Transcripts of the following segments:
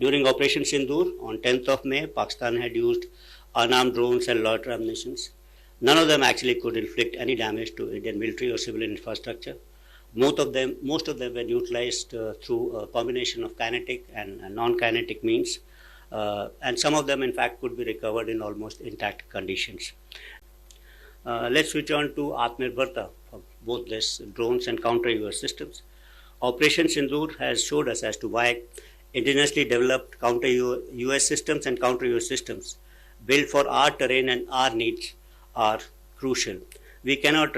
During Operation Sindoor, on 10th of May, Pakistan had used unarmed drones and loiter ammunitions. None of them actually could inflict any damage to Indian military or civilian infrastructure. Most of them were utilized through a combination of kinetic and non-kinetic means, and some of them, in fact, could be recovered in almost intact conditions. Let's switch on to Atmanirbhar for both this drones and counter-UAS systems. Operation Sindoor has showed us as to why indigenously developed counter-UAS systems and counter-UAS systems built for our terrain and our needs are crucial. We cannot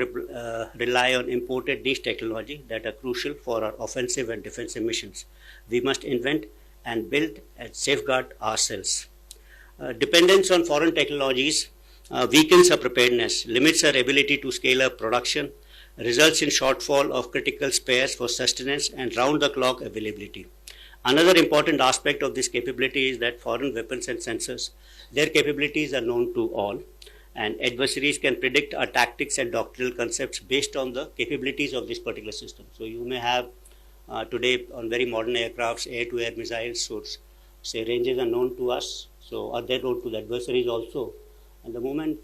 rely on imported niche technology that are crucial for our offensive and defensive missions. We must invent and build and safeguard ourselves. Dependence on foreign technologies weakens our preparedness, limits our ability to scale up production, results in shortfall of critical spares for sustenance and round-the-clock availability. Another important aspect of this capability is that foreign weapons and sensors, their capabilities are known to all, and adversaries can predict our tactics and doctrinal concepts based on the capabilities of this particular system. So you may have today on very modern aircrafts, air-to-air missiles, so say ranges are known to us, so are they known to the adversaries also? And the moment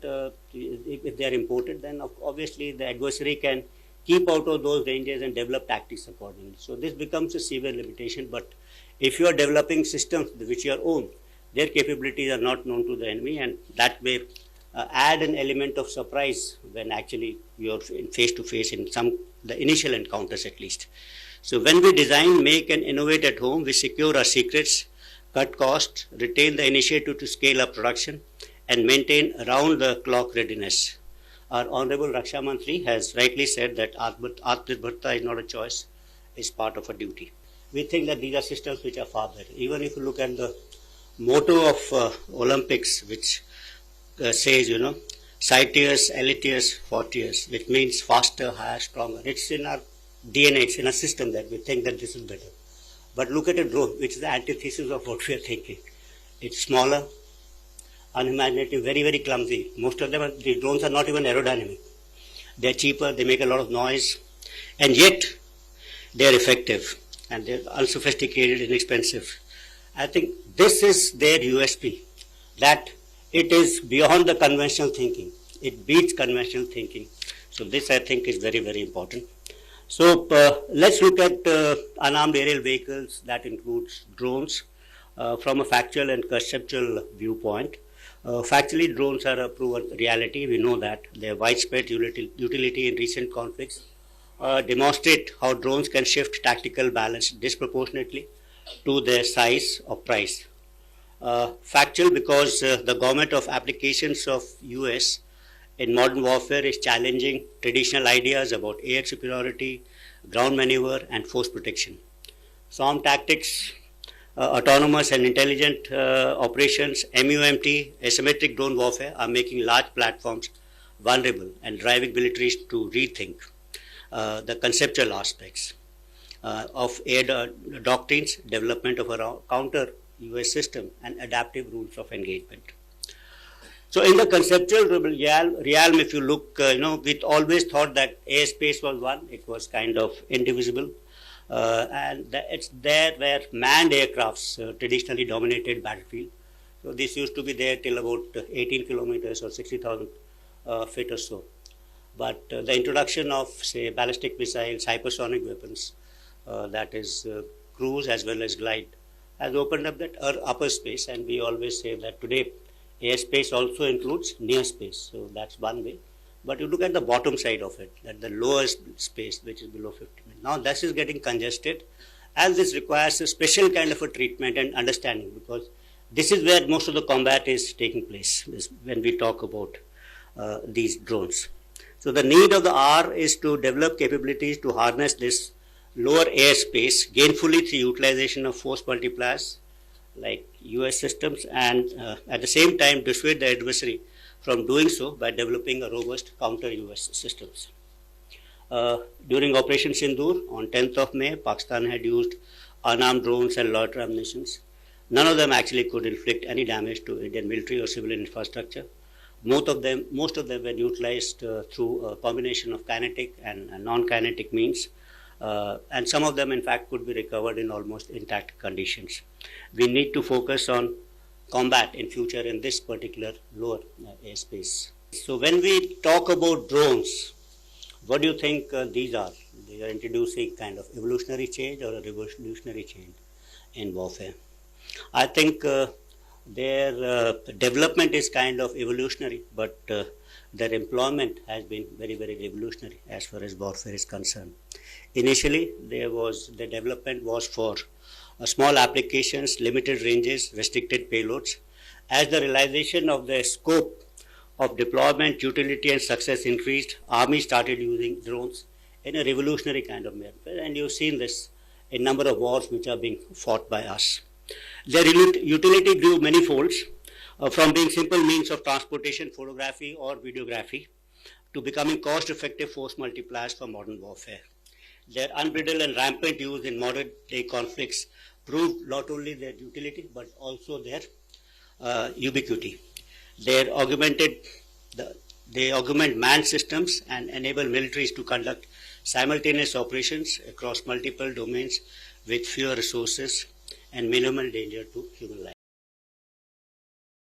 if they are imported, then obviously the adversary can keep out of those ranges and develop tactics accordingly. So this becomes a severe limitation, but if you are developing systems which you own, their capabilities are not known to the enemy, and that may add an element of surprise when actually you are face to face in the initial encounters at least. So when we design, make and innovate at home, we secure our secrets, cut costs, retain the initiative to scale up production, and maintain round-the-clock readiness. Our Honorable Raksha Mantri has rightly said that Atmanirbhar is not a choice, it's part of a duty. We think that these are systems which are far better. Even if you look at the motto of Olympics, which says, Citius, Elitius, Fortius, which means faster, higher, stronger. It's in our DNA, it's in our system that we think that this is better. But look at a drone, which is the antithesis of what we are thinking. It's smaller, unimaginative, very, very clumsy. Most of them, the drones are not even aerodynamic. They're cheaper, they make a lot of noise, and yet they're effective, and they're unsophisticated, inexpensive. I think this is their USP, that it is beyond the conventional thinking. It beats conventional thinking. So this, I think, is very, very important. So let's look at unarmed aerial vehicles. That includes drones from a factual and conceptual viewpoint. Factually, drones are a proven reality. We know that. Their widespread utility in recent conflicts demonstrate how drones can shift tactical balance disproportionately to their size or price. Factual because the government of applications of US in modern warfare is challenging traditional ideas about air superiority, ground maneuver, and force protection. Swarm tactics, autonomous and intelligent operations, MUMT, asymmetric drone warfare are making large platforms vulnerable and driving militaries to rethink the conceptual aspects of air doctrines, development of a counter-UAS system, and adaptive rules of engagement. So in the conceptual realm, if you look, we always thought that airspace was one. It was kind of indivisible. And it's there where manned aircrafts traditionally dominated battlefield. So this used to be there till about 18 kilometers or 60,000 feet or so. But the introduction of, say, ballistic missiles, hypersonic weapons, that is cruise as well as glide, has opened up that upper space, and we always say that today airspace also includes near space. So that's one way. But you look at the bottom side of it, that the lowest space, which is below 50 meters. Now this is getting congested, and this requires a special kind of a treatment and understanding, because this is where most of the combat is taking place when we talk about these drones. So the need of the hour is to develop capabilities to harness this lower airspace gainfully through utilization of force multipliers like US systems, and at the same time dissuade the adversary from doing so by developing a robust counter-US systems. During Operation Sindoor, on 10th of May, Pakistan had used unarmed drones and loiter ammunitions. None of them actually could inflict any damage to Indian military or civilian infrastructure. Most of them were utilized through a combination of kinetic and non-kinetic means, and some of them in fact could be recovered in almost intact conditions. We need to focus on combat in future in this particular lower airspace. So when we talk about drones, what do you think these are? They are introducing kind of evolutionary change or a revolutionary change in warfare. I think their development is kind of evolutionary, but their employment has been very, very revolutionary as far as warfare is concerned. Initially, the development was for small applications, limited ranges, restricted payloads. As the realization of the scope of deployment, utility and success increased, Army started using drones in a revolutionary kind of manner. And you've seen this in number of wars which are being fought by us. Their utility grew many folds, from being simple means of transportation, photography or videography, to becoming cost-effective force multipliers for modern warfare. Their unbridled and rampant use in modern-day conflicts proved not only their utility but also their ubiquity. They augment manned systems and enable militaries to conduct simultaneous operations across multiple domains with fewer resources and minimal danger to human life.